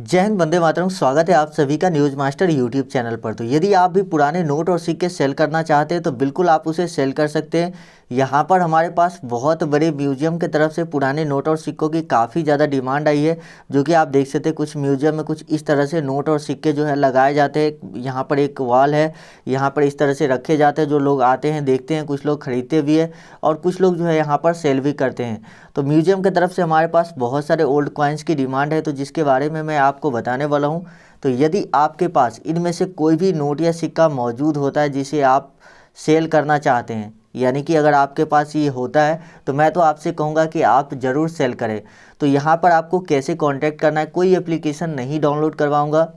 जय हिंद, वंदे मातरम। स्वागत है आप सभी का न्यूज़ मास्टर यूट्यूब चैनल पर। तो यदि आप भी पुराने नोट और सिक्के सेल करना चाहते हैं तो बिल्कुल आप उसे सेल कर सकते हैं। यहाँ पर हमारे पास बहुत बड़े म्यूजियम की तरफ से पुराने नोट और सिक्कों की काफ़ी ज़्यादा डिमांड आई है, जो कि आप देख सकते हैं कुछ म्यूजियम में कुछ इस तरह से नोट और सिक्के जो है लगाए जाते हैं। यहाँ पर एक वॉल है, यहाँ पर इस तरह से रखे जाते हैं। जो लोग आते हैं देखते हैं, कुछ लोग खरीदते भी है और कुछ लोग जो है यहाँ पर सेल भी करते हैं। तो म्यूजियम की तरफ से हमारे पास बहुत सारे ओल्ड कॉइन्स की डिमांड है, तो जिसके बारे में मैं आपको बताने वाला हूँ। तो यदि आपके पास इनमें से कोई भी नोट या सिक्का मौजूद होता है जिसे आप सेल करना चाहते हैं, यानी कि अगर आपके पास ये होता है तो मैं तो आपसे कहूँगा कि आप ज़रूर सेल करें। तो यहाँ पर आपको कैसे कांटेक्ट करना है, कोई एप्लीकेशन नहीं डाउनलोड करवाऊँगा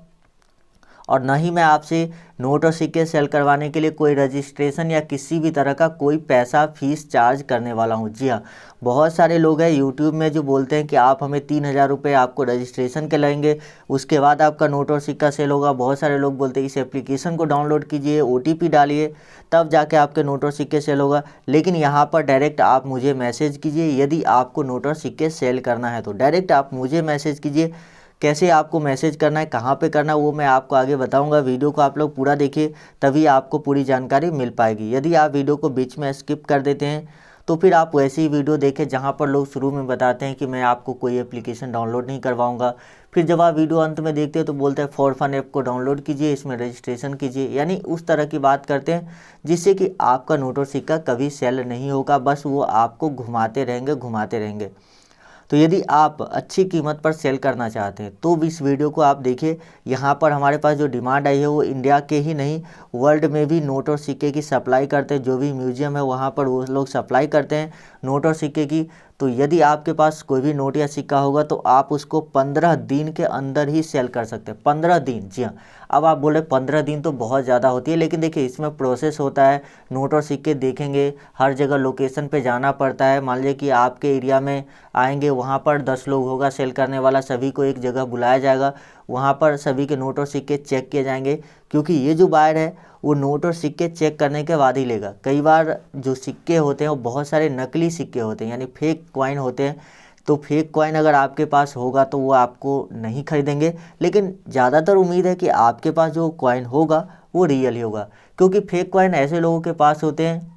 और ना ही मैं आपसे नोट और सिक्के सेल करवाने के लिए कोई रजिस्ट्रेशन या किसी भी तरह का कोई पैसा फीस चार्ज करने वाला हूँ। जी हाँ, बहुत सारे लोग हैं यूट्यूब में जो बोलते हैं कि आप हमें 3,000 रुपये आपको रजिस्ट्रेशन के लगेंगे, उसके बाद आपका नोट और सिक्का सेल होगा। बहुत सारे लोग बोलते हैं इस एप्लीकेशन को डाउनलोड कीजिए, OTP डालिए, तब जाके आपके नोट और सिक्के सेल होगा। लेकिन यहाँ पर डायरेक्ट आप मुझे मैसेज कीजिए। यदि आपको नोट और सिक्के सेल करना है तो डायरेक्ट आप मुझे मैसेज कीजिए। कैसे आपको मैसेज करना है, कहाँ पे करना है, वो मैं आपको आगे बताऊंगा। वीडियो को आप लोग पूरा देखिए, तभी आपको पूरी जानकारी मिल पाएगी। यदि आप वीडियो को बीच में स्किप कर देते हैं तो फिर आप वैसी ही वीडियो देखें जहाँ पर लोग शुरू में बताते हैं कि मैं आपको कोई एप्लीकेशन डाउनलोड नहीं करवाऊंगा, फिर जब आप वीडियो अंत में देखते हैं तो बोलते हैं फॉर फन ऐप को डाउनलोड कीजिए, इसमें रजिस्ट्रेशन कीजिए, यानी उस तरह की बात करते हैं जिससे कि आपका नोट और सिक्का कभी सेल नहीं होगा, बस वो आपको घुमाते रहेंगे। तो यदि आप अच्छी कीमत पर सेल करना चाहते हैं तो भी इस वीडियो को आप देखिए। यहाँ पर हमारे पास जो डिमांड आई है वो इंडिया के ही नहीं, वर्ल्ड में भी नोट और सिक्के की सप्लाई करते हैं। जो भी म्यूजियम है वहाँ पर वो लोग सप्लाई करते हैं नोट और सिक्के की। तो यदि आपके पास कोई भी नोट या सिक्का होगा तो आप उसको 15 दिन के अंदर ही सेल कर सकते हैं। 15 दिन, जी हाँ। अब आप बोले 15 दिन तो बहुत ज़्यादा होती है, लेकिन देखिए इसमें प्रोसेस होता है। नोट और सिक्के देखेंगे, हर जगह लोकेशन पे जाना पड़ता है। मान लीजिए कि आपके एरिया में आएंगे, वहाँ पर 10 लोग होगा सेल करने वाला, सभी को एक जगह बुलाया जाएगा, वहाँ पर सभी के नोट और सिक्के चेक किए जाएंगे, क्योंकि ये जो बायर है वो नोट और सिक्के चेक करने के बाद ही लेगा। कई बार जो सिक्के होते हैं वो बहुत सारे नकली सिक्के होते हैं, यानी फेक कॉइन होते हैं। तो फेक कॉइन अगर आपके पास होगा तो वो आपको नहीं खरीदेंगे, लेकिन ज़्यादातर उम्मीद है कि आपके पास जो कॉइन होगा वो रियल ही होगा, क्योंकि फेक कॉइन ऐसे लोगों के पास होते हैं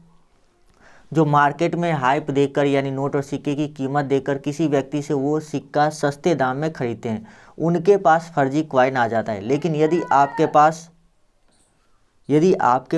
जो मार्केट में हाइप देखकर, यानी नोट और सिक्के की कीमत देखकर किसी व्यक्ति से वो सिक्का सस्ते दाम में खरीदते हैं, उनके पास फर्जी कॉइन आ जाता है। लेकिन यदि आपके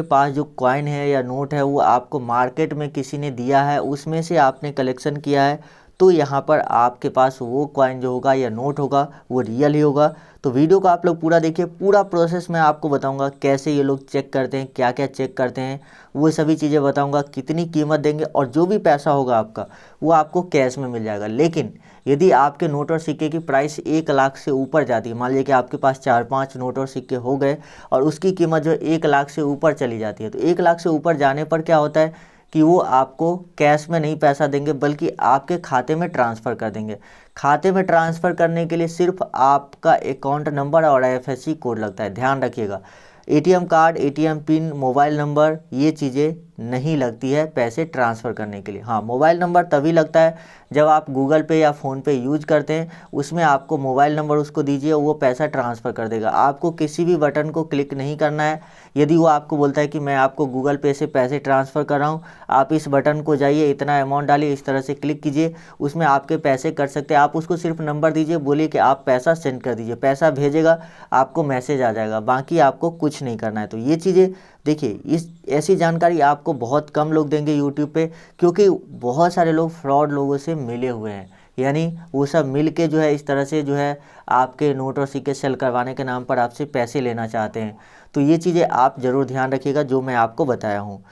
पास जो कॉइन है या नोट है वो आपको मार्केट में किसी ने दिया है, उसमें से आपने कलेक्शन किया है, तो यहाँ पर आपके पास वो कॉइन जो होगा या नोट होगा वो रियल ही होगा। तो वीडियो को आप लोग पूरा देखिए, पूरा प्रोसेस मैं आपको बताऊंगा कैसे ये लोग चेक करते हैं, क्या क्या चेक करते हैं, वो सभी चीज़ें बताऊंगा, कितनी कीमत देंगे, और जो भी पैसा होगा आपका वो आपको कैश में मिल जाएगा। लेकिन यदि आपके नोट और सिक्के की प्राइस 1 लाख से ऊपर जाती है, मान लीजिए कि आपके पास 4-5 नोट और सिक्के हो गए और उसकी कीमत जो 1 लाख से ऊपर चली जाती है, तो 1 लाख से ऊपर जाने पर क्या होता है कि वो आपको कैश में नहीं पैसा देंगे, बल्कि आपके खाते में ट्रांसफ़र कर देंगे। खाते में ट्रांसफ़र करने के लिए सिर्फ आपका अकाउंट नंबर और IFSC कोड लगता है, ध्यान रखिएगा। ATM card, ATM pin, mobile number, ये चीज़ें नहीं लगती है पैसे ट्रांसफ़र करने के लिए। हाँ, मोबाइल नंबर तभी लगता है जब आप गूगल पे या फ़ोन पे यूज करते हैं, उसमें आपको मोबाइल नंबर उसको दीजिए, वो पैसा ट्रांसफ़र कर देगा। आपको किसी भी बटन को क्लिक नहीं करना है। यदि वो आपको बोलता है कि मैं आपको गूगल पे से पैसे ट्रांसफ़र कर रहा हूँ, आप इस बटन को जाइए, इतना अमाउंट डालिए, इस तरह से क्लिक कीजिए, उसमें आपके पैसे कट सकते हैं। आप उसको सिर्फ नंबर दीजिए, बोलिए कि आप पैसा सेंड कर दीजिए, पैसा भेजेगा, आपको मैसेज आ जाएगा, बाकी आपको कुछ नहीं करना है। तो ये चीज़ें देखिए, इस ऐसी जानकारी आपको बहुत कम लोग देंगे यूट्यूब पे, क्योंकि बहुत सारे लोग फ्रॉड लोगों से मिले हुए हैं, यानी वो सब मिल के जो है इस तरह से जो है आपके नोट और सिक्के सेल करवाने के नाम पर आपसे पैसे लेना चाहते हैं। तो ये चीज़ें आप ज़रूर ध्यान रखिएगा जो मैं आपको बताया हूँ।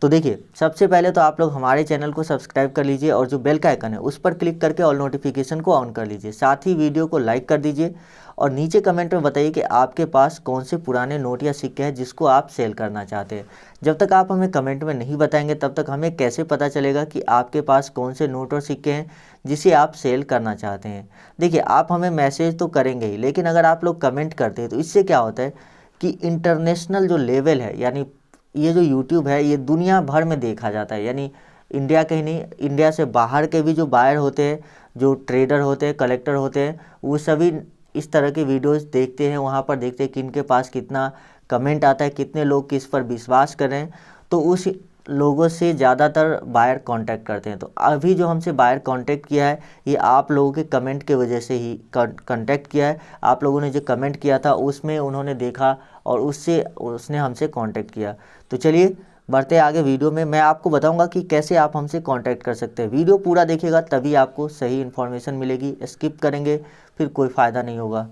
तो देखिए, सबसे पहले तो आप लोग हमारे चैनल को सब्सक्राइब कर लीजिए और जो बेल का आइकन है उस पर क्लिक करके ऑल नोटिफिकेशन को ऑन कर लीजिए। साथ ही वीडियो को लाइक कर दीजिए और नीचे कमेंट में बताइए कि आपके पास कौन से पुराने नोट या सिक्के हैं जिसको आप सेल करना चाहते हैं। जब तक आप हमें कमेंट में नहीं बताएंगे तब तक हमें कैसे पता चलेगा कि आपके पास कौन से नोट और सिक्के हैं जिसे आप सेल करना चाहते हैं। देखिए, आप हमें मैसेज तो करेंगे ही, लेकिन अगर आप लोग कमेंट करते हैं तो इससे क्या होता है कि इंटरनेशनल जो लेवल है, यानी ये जो यूट्यूब है ये दुनिया भर में देखा जाता है, यानी इंडिया के ही नहीं, इंडिया से बाहर के भी जो बायर होते हैं, जो ट्रेडर होते हैं, कलेक्टर होते हैं, वो सभी इस तरह की वीडियोस देखते हैं, वहाँ पर देखते हैं कि इनके पास कितना कमेंट आता है, कितने लोग किस पर विश्वास करें, तो उस लोगों से ज़्यादातर बायर कांटेक्ट करते हैं। तो अभी जो हमसे बायर कांटेक्ट किया है ये आप लोगों के कमेंट के वजह से ही कांटेक्ट किया है। आप लोगों ने जो कमेंट किया था उसमें उन्होंने देखा और उसने हमसे कांटेक्ट किया। तो चलिए बढ़ते आगे वीडियो में। मैं आपको बताऊंगा कि कैसे आप हमसे कांटेक्ट कर सकते हैं। वीडियो पूरा देखिएगा तभी आपको सही इन्फॉर्मेशन मिलेगी, स्किप करेंगे फिर कोई फ़ायदा नहीं होगा।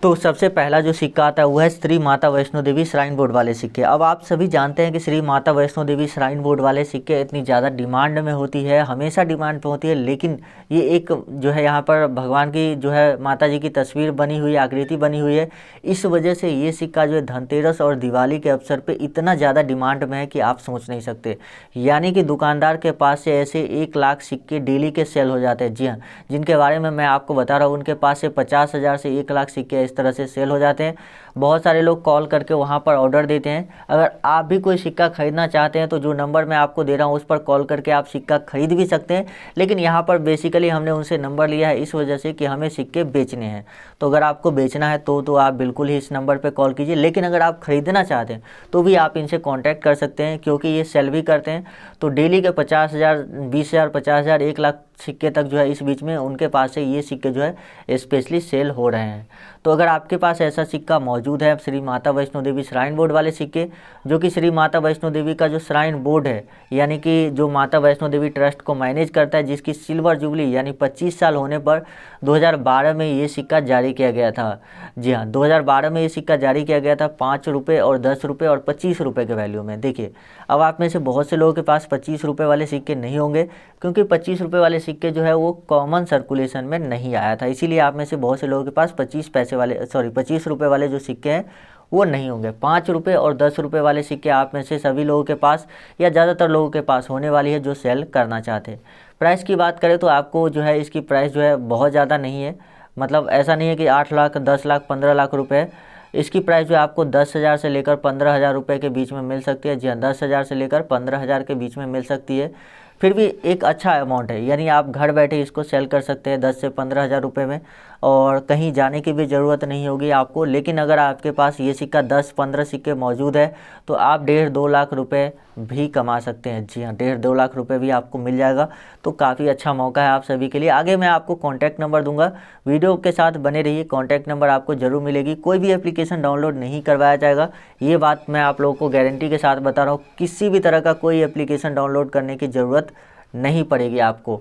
तो सबसे पहला जो सिक्का आता है वो है श्री माता वैष्णो देवी श्राइन बोर्ड वाले सिक्के। अब आप सभी जानते हैं कि श्री माता वैष्णो देवी श्राइन बोर्ड वाले सिक्के इतनी ज़्यादा डिमांड में होती है, हमेशा डिमांड पे होती है, लेकिन ये एक जो है यहाँ पर भगवान की जो है माता जी की तस्वीर बनी हुई है, आकृति बनी हुई है। इस वजह से ये सिक्का जो है धनतेरस और दिवाली के अवसर पर इतना ज़्यादा डिमांड में है कि आप सोच नहीं सकते। यानी कि दुकानदार के पास से ऐसे 1 लाख सिक्के डेली के सेल हो जाते हैं। जी हाँ, जिनके बारे में मैं आपको बता रहा हूँ उनके पास से 50,000 से 1 लाख सिक्के इस तरह से सेल हो जाते हैं। बहुत सारे लोग कॉल करके वहाँ पर ऑर्डर देते हैं। अगर आप भी कोई सिक्का खरीदना चाहते हैं तो जो नंबर मैं आपको दे रहा हूँ उस पर कॉल करके आप सिक्का खरीद भी सकते हैं, लेकिन यहाँ पर बेसिकली हमने उनसे नंबर लिया है इस वजह से कि हमें सिक्के बेचने हैं। तो अगर आपको बेचना है तो आप बिल्कुल ही इस नंबर पर कॉल कीजिए, लेकिन अगर आप खरीदना चाहते हैं तो भी आप इनसे कॉन्टैक्ट कर सकते हैं, क्योंकि ये सेल भी करते हैं। तो डेली के 50,000, 20,000, 50,000, 1 लाख सिक्के तक जो है इस बीच में उनके पास से ये सिक्के जो है स्पेशली सेल हो रहे हैं। तो अगर आपके पास ऐसा सिक्का मौजूद है श्री माता वैष्णो देवी श्राइन बोर्ड वाले सिक्के, जो कि श्री माता वैष्णो देवी का जो श्राइन बोर्ड है, यानी कि जो माता वैष्णो देवी ट्रस्ट को मैनेज करता है, जिसकी सिल्वर जुबली यानी 25 साल होने पर 2012 में ये सिक्का जारी किया गया था। जी हाँ, 2012 में ये सिक्का जारी किया गया था 5 रुपये और 10 रुपये और 25 रुपये के वैल्यू में। देखिए, अब आप में से बहुत से लोगों के पास 25 रुपये वाले सिक्के नहीं होंगे, क्योंकि 25 रुपये वाले सिक्के जो है वो कॉमन सर्कुलेशन में नहीं आया था, इसीलिए आप में से बहुत से लोगों के पास 25 रुपये वाले जो सिक्के हैं वो नहीं होंगे। 5 रुपये और 10 रुपये वाले सिक्के आप में से सभी लोगों के पास या ज़्यादातर लोगों के पास होने वाली है जो सेल करना चाहते हैं। प्राइस की बात करें तो आपको जो है इसकी प्राइस जो है बहुत ज़्यादा नहीं है, मतलब ऐसा नहीं है कि 8 लाख, 10 लाख, 15 लाख रुपए। इसकी प्राइस जो है आपको 10,000 से लेकर 15,000 रुपये के बीच में मिल सकती है। जी हाँ, 10,000 से लेकर 15,000 के बीच में मिल सकती है। फिर भी एक अच्छा अमाउंट है, यानी आप घर बैठे इसको सेल कर सकते हैं 10 से 15,000 रुपये में, और कहीं जाने की भी ज़रूरत नहीं होगी आपको। लेकिन अगर आपके पास ये सिक्का 10-15 सिक्के मौजूद है तो आप 1.5-2 लाख रुपए भी कमा सकते हैं। जी हाँ, 1.5-2 लाख रुपए भी आपको मिल जाएगा। तो काफ़ी अच्छा मौका है आप सभी के लिए। आगे मैं आपको कॉन्टैक्ट नंबर दूंगा, वीडियो के साथ बने रहिए, कॉन्टैक्ट नंबर आपको ज़रूर मिलेगी। कोई भी एप्लीकेशन डाउनलोड नहीं करवाया जाएगा, ये बात मैं आप लोगों को गारंटी के साथ बता रहा हूँ। किसी भी तरह का कोई एप्लीकेशन डाउनलोड करने की ज़रूरत नहीं पड़ेगी आपको।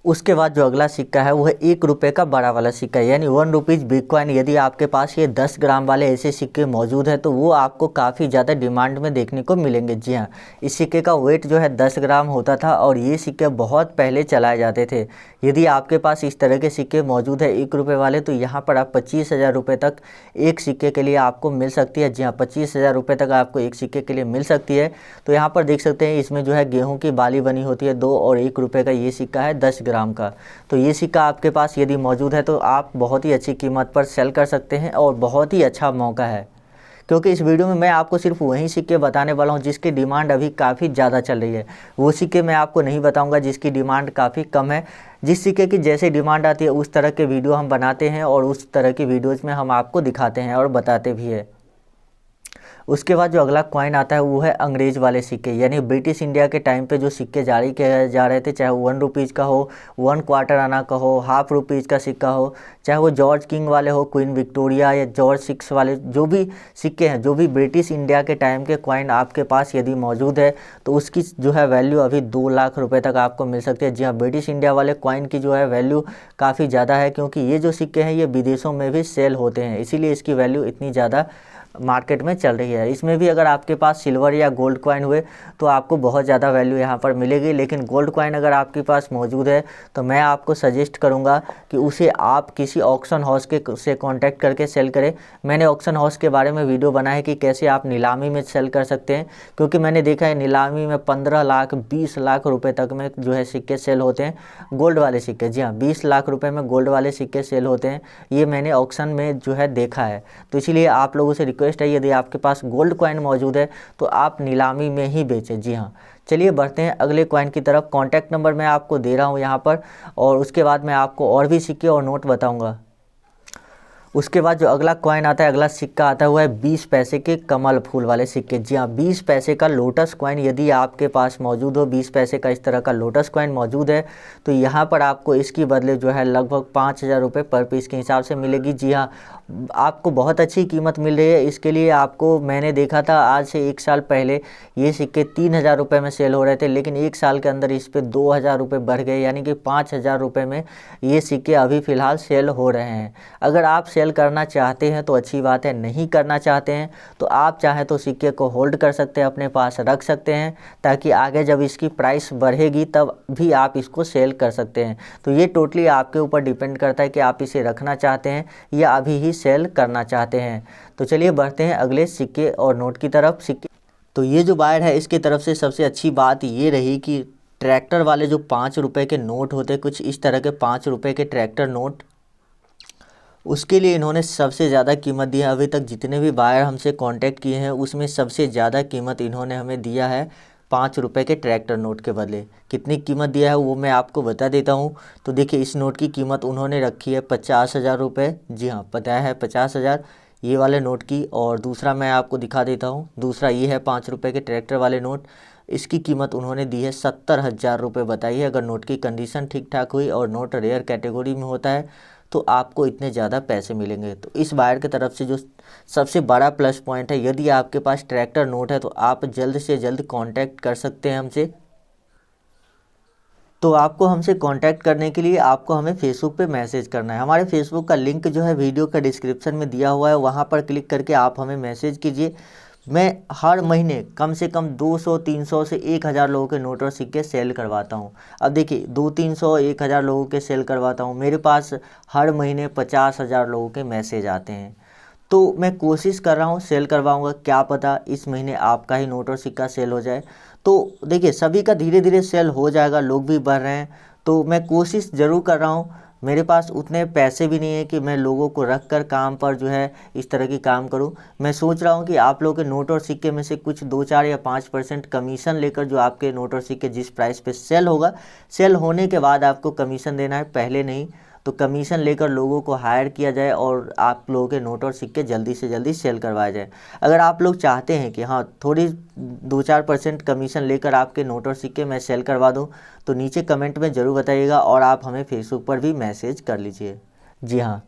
उसके बाद जो अगला सिक्का है वो है 1 रुपये का बड़ा वाला सिक्का, यानी 1 रुपीज़ बिटकॉइन। यदि आपके पास ये 10 ग्राम वाले ऐसे सिक्के मौजूद हैं तो वो आपको काफ़ी ज़्यादा डिमांड में देखने को मिलेंगे। जी हाँ, इस सिक्के का वेट जो है 10 ग्राम होता था और ये सिक्के बहुत पहले चलाए जाते थे। यदि आपके पास इस तरह के सिक्के मौजूद है 1 रुपये वाले, तो यहाँ पर आप 25,000 रुपये तक एक सिक्के के लिए आपको मिल सकती है। जी हाँ, 25,000 रुपये तक आपको एक सिक्के के लिए मिल सकती है। तो यहाँ पर देख सकते हैं इसमें जो है गेहूँ की बाली बनी होती है 2 और 1 रुपये का ये सिक्का है 10 ग्राम का। तो ये सिक्का आपके पास यदि मौजूद है तो आप बहुत ही अच्छी कीमत पर सेल कर सकते हैं और बहुत ही अच्छा मौका है, क्योंकि इस वीडियो में मैं आपको सिर्फ वही सिक्के बताने वाला हूं जिसकी डिमांड अभी काफ़ी ज़्यादा चल रही है। वो सिक्के मैं आपको नहीं बताऊंगा जिसकी डिमांड काफ़ी कम है। जिस सिक्के की जैसे डिमांड आती है उस तरह के वीडियो हम बनाते हैं और उस तरह की वीडियोज़ में हम आपको दिखाते हैं और बताते भी हैं। उसके बाद जो अगला कॉइन आता है वो है अंग्रेज़ वाले सिक्के, यानी ब्रिटिश इंडिया के टाइम पे जो सिक्के जारी किए जा रहे थे, चाहे 1 रुपीज़ का हो, 1 क्वार्टर आना का हो, हाफ रुपीज़ का सिक्का हो, चाहे वो जॉर्ज किंग वाले हो, क्वीन विक्टोरिया या जॉर्ज 6 वाले, जो भी सिक्के हैं, जो भी ब्रिटिश इंडिया के टाइम के कॉइन आपके पास यदि मौजूद है तो उसकी जो है वैल्यू अभी 2 लाख रुपये तक आपको मिल सकती है। जी हाँ, ब्रिटिश इंडिया वाले कॉइन की जो है वैल्यू काफ़ी ज़्यादा है, क्योंकि ये जो सिक्के हैं ये विदेशों में भी सेल होते हैं, इसीलिए इसकी वैल्यू इतनी ज़्यादा मार्केट में चल रही है। इसमें भी अगर आपके पास सिल्वर या गोल्ड कॉइन हुए तो आपको बहुत ज़्यादा वैल्यू यहाँ पर मिलेगी, लेकिन गोल्ड कॉइन अगर आपके पास मौजूद है तो मैं आपको सजेस्ट करूँगा कि उसे आप किसी ऑक्शन हाउस से कांटेक्ट करके सेल करें। मैंने ऑक्शन हाउस के बारे में वीडियो बनाया है कि कैसे आप नीलामी में सेल कर सकते हैं, क्योंकि मैंने देखा है नीलामी में 15 लाख 20 लाख रुपये तक में जो है सिक्के सेल होते हैं, गोल्ड वाले सिक्के। जी हाँ, 20 लाख रुपये में गोल्ड वाले सिक्के सेल होते हैं, ये मैंने ऑक्शन में जो है देखा है। तो इसीलिए आप लोगों से रिक्वेस्ट है, यदि आपके पास गोल्ड कॉइन मौजूद है तो आप नीलामी में ही बेचें। जी हाँ, चलिए बढ़ते हैं अगले कॉइन की तरफ। कॉन्टैक्ट नंबर मैं आपको दे रहा हूँ यहाँ पर, और उसके बाद मैं आपको और भी सिक्के और नोट बताऊँगा। उसके बाद जो अगला कॉइन आता है, अगला सिक्का आता है, वो है 20 पैसे के कमल फूल वाले सिक्के। जी हाँ, 20 पैसे का लोटस कॉइन यदि आपके पास मौजूद हो, 20 पैसे का इस तरह का लोटस कॉइन मौजूद है, तो यहाँ पर आपको इसकी बदले जो है लगभग 5,000 रुपये पर पीस के हिसाब से मिलेगी। जी हाँ, आपको बहुत अच्छी कीमत मिल रही है। इसके लिए आपको मैंने देखा था आज से 1 साल पहले ये सिक्के 3,000 रुपये में सेल हो रहे थे, लेकिन 1 साल के अंदर इस पर 2,000 रुपये बढ़ गए, यानी कि 5,000 रुपये में ये सिक्के अभी फ़िलहाल सेल हो रहे हैं। अगर आप सेल करना चाहते हैं तो अच्छी बात है, नहीं करना चाहते हैं तो आप चाहें तो सिक्के को होल्ड कर सकते हैं, अपने पास रख सकते हैं, ताकि आगे जब इसकी प्राइस बढ़ेगी तब भी आप इसको सेल कर सकते हैं। तो ये टोटली आपके ऊपर डिपेंड करता है कि आप इसे रखना चाहते हैं या अभी ही सेल करना चाहते हैं। तो चलिए बढ़ते हैं अगले सिक्के और नोट की तरफ। सिक्के तो ये जो बायर है इसकी तरफ से सबसे अच्छी बात ये रही कि ट्रैक्टर वाले जो 5 रुपये के नोट होते, कुछ इस तरह के 5 रुपये के ट्रैक्टर नोट, उसके लिए इन्होंने सबसे ज़्यादा कीमत दी है। अभी तक जितने भी बायर हमसे कांटेक्ट किए हैं उसमें सबसे ज़्यादा कीमत इन्होंने हमें दिया है 5 रुपये के ट्रैक्टर नोट के बदले। कितनी कीमत दिया है वो मैं आपको बता देता हूँ। तो देखिए, इस नोट की कीमत उन्होंने रखी है 50,000 रुपये। जी हाँ, बताया है 50,000 ये वाले नोट की। और दूसरा मैं आपको दिखा देता हूँ, दूसरा ये है 5 रुपये के ट्रैक्टर वाले नोट, इसकी कीमत उन्होंने दी है 70,000 रुपये बताई है। अगर नोट की कंडीशन ठीक ठाक हुई और नोट रेयर कैटेगरी में होता है तो आपको इतने ज़्यादा पैसे मिलेंगे। तो इस बायर की तरफ से जो सबसे बड़ा प्लस पॉइंट है, यदि आपके पास ट्रैक्टर नोट है तो आप जल्द से जल्द कांटेक्ट कर सकते हैं हमसे। तो आपको हमसे कांटेक्ट करने के लिए आपको हमें फेसबुक पे मैसेज करना है। हमारे फेसबुक का लिंक जो है वीडियो का डिस्क्रिप्शन में दिया हुआ है, वहाँ पर क्लिक करके आप हमें मैसेज कीजिए। मैं हर महीने कम से कम 200, 300 से 1,000 लोगों के नोट और सिक्के सेल करवाता हूँ। अब देखिए, 200-300, 1,000 लोगों के सेल करवाता हूँ, मेरे पास हर महीने 50,000 लोगों के मैसेज आते हैं। तो मैं कोशिश कर रहा हूँ सेल करवाऊँगा, क्या पता इस महीने आपका ही नोट और सिक्का सेल हो जाए। तो देखिए, सभी का धीरे धीरे सेल हो जाएगा, लोग भी बढ़ रहे हैं, तो मैं कोशिश ज़रूर कर रहा हूँ। मेरे पास उतने पैसे भी नहीं है कि मैं लोगों को रख कर काम पर जो है इस तरह की काम करूं। मैं सोच रहा हूं कि आप लोगों के नोट और सिक्के में से कुछ 2-4 या 5% कमीशन लेकर, जो आपके नोट और सिक्के जिस प्राइस पे सेल होगा, सेल होने के बाद आपको कमीशन देना है, पहले नहीं। तो कमीशन लेकर लोगों को हायर किया जाए और आप लोगों के नोट और सिक्के जल्दी से जल्दी सेल करवाया जाए। अगर आप लोग चाहते हैं कि हाँ, थोड़ी 2-4% कमीशन लेकर आपके नोट और सिक्के मैं सेल करवा दूं, तो नीचे कमेंट में ज़रूर बताइएगा और आप हमें फेसबुक पर भी मैसेज कर लीजिए। जी हाँ,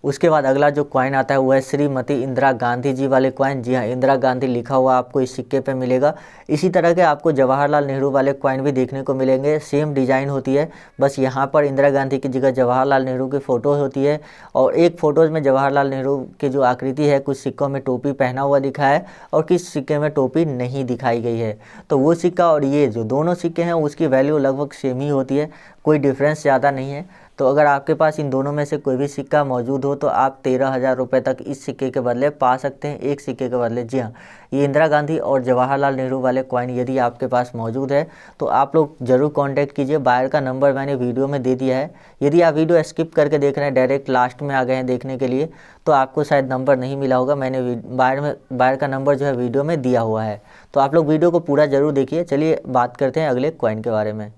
उसके बाद अगला जो कॉइन आता है वो है श्रीमती इंदिरा गांधी जी वाले कॉइन। जी हाँ, इंदिरा गांधी लिखा हुआ आपको इस सिक्के पे मिलेगा। इसी तरह के आपको जवाहरलाल नेहरू वाले कॉइन भी देखने को मिलेंगे, सेम डिज़ाइन होती है, बस यहाँ पर इंदिरा गांधी की जगह जवाहरलाल नेहरू की फ़ोटो होती है। और एक फ़ोटोज़ में जवाहरलाल नेहरू की जो आकृति है, कुछ सिक्कों में टोपी पहना हुआ दिखा है और किस सिक्के में टोपी नहीं दिखाई गई है। तो वो सिक्का और ये जो दोनों सिक्के हैं उसकी वैल्यू लगभग सेम ही होती है, कोई डिफरेंस ज़्यादा नहीं है। तो अगर आपके पास इन दोनों में से कोई भी सिक्का मौजूद हो तो आप 13,000 रुपये तक इस सिक्के के बदले पा सकते हैं, एक सिक्के के बदले। जी हाँ, ये इंदिरा गांधी और जवाहरलाल नेहरू वाले कॉइन यदि आपके पास मौजूद है तो आप लोग ज़रूर कांटेक्ट कीजिए। बायर का नंबर मैंने वीडियो में दे दिया है। यदि आप वीडियो स्किप करके देख रहे हैं, डायरेक्ट लास्ट में आ गए हैं देखने के लिए, तो आपको शायद नंबर नहीं मिला होगा। मैंने बायर का नंबर जो है वीडियो में दिया हुआ है, तो आप लोग वीडियो को पूरा ज़रूर देखिए। चलिए बात करते हैं अगले कॉइन के बारे में।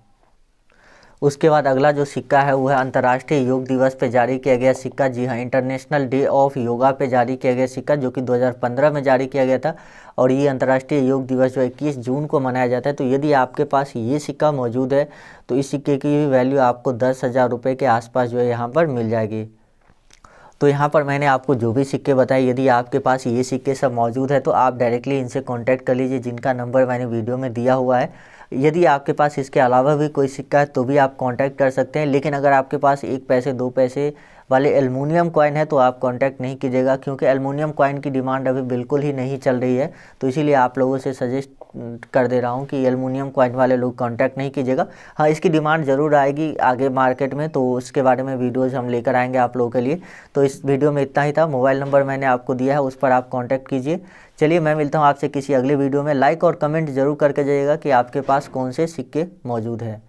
उसके बाद अगला जो सिक्का है वो है अंतर्राष्ट्रीय योग दिवस पे जारी किया गया सिक्का। जी हाँ, इंटरनेशनल डे ऑफ योगा पे जारी किया गया सिक्का, जो कि 2015 में जारी किया गया था। और ये अंतर्राष्ट्रीय योग दिवस जो 21 जून को मनाया जाता है। तो यदि आपके पास ये सिक्का मौजूद है तो इस सिक्के की वैल्यू आपको 10,000 रुपये के आसपास जो है यहाँ पर मिल जाएगी। तो यहाँ पर मैंने आपको जो भी सिक्के बताए, यदि आपके पास ये सिक्के सब मौजूद है तो आप डायरेक्टली इनसे कांटेक्ट कर लीजिए, जिनका नंबर मैंने वीडियो में दिया हुआ है। यदि आपके पास इसके अलावा भी कोई सिक्का है तो भी आप कांटेक्ट कर सकते हैं, लेकिन अगर आपके पास 1 पैसे 2 पैसे वाले एल्युमिनियम कॉइन है तो आप कांटेक्ट नहीं कीजिएगा, क्योंकि एल्युमिनियम कॉइन की डिमांड अभी बिल्कुल ही नहीं चल रही है। तो इसीलिए आप लोगों से सजेस्ट कर दे रहा हूँ कि एल्युमिनियम कॉइन वाले लोग कांटेक्ट नहीं कीजिएगा। हाँ, इसकी डिमांड ज़रूर आएगी आगे मार्केट में, तो उसके बारे में वीडियोज़ हम लेकर आएंगे आप लोगों के लिए। तो इस वीडियो में इतना ही था। मोबाइल नंबर मैंने आपको दिया है, उस पर आप कॉन्टैक्ट कीजिए। चलिए, मैं मिलता हूँ आपसे किसी अगले वीडियो में। लाइक और कमेंट ज़रूर करके जाइएगा कि आपके पास कौन से सिक्के मौजूद हैं।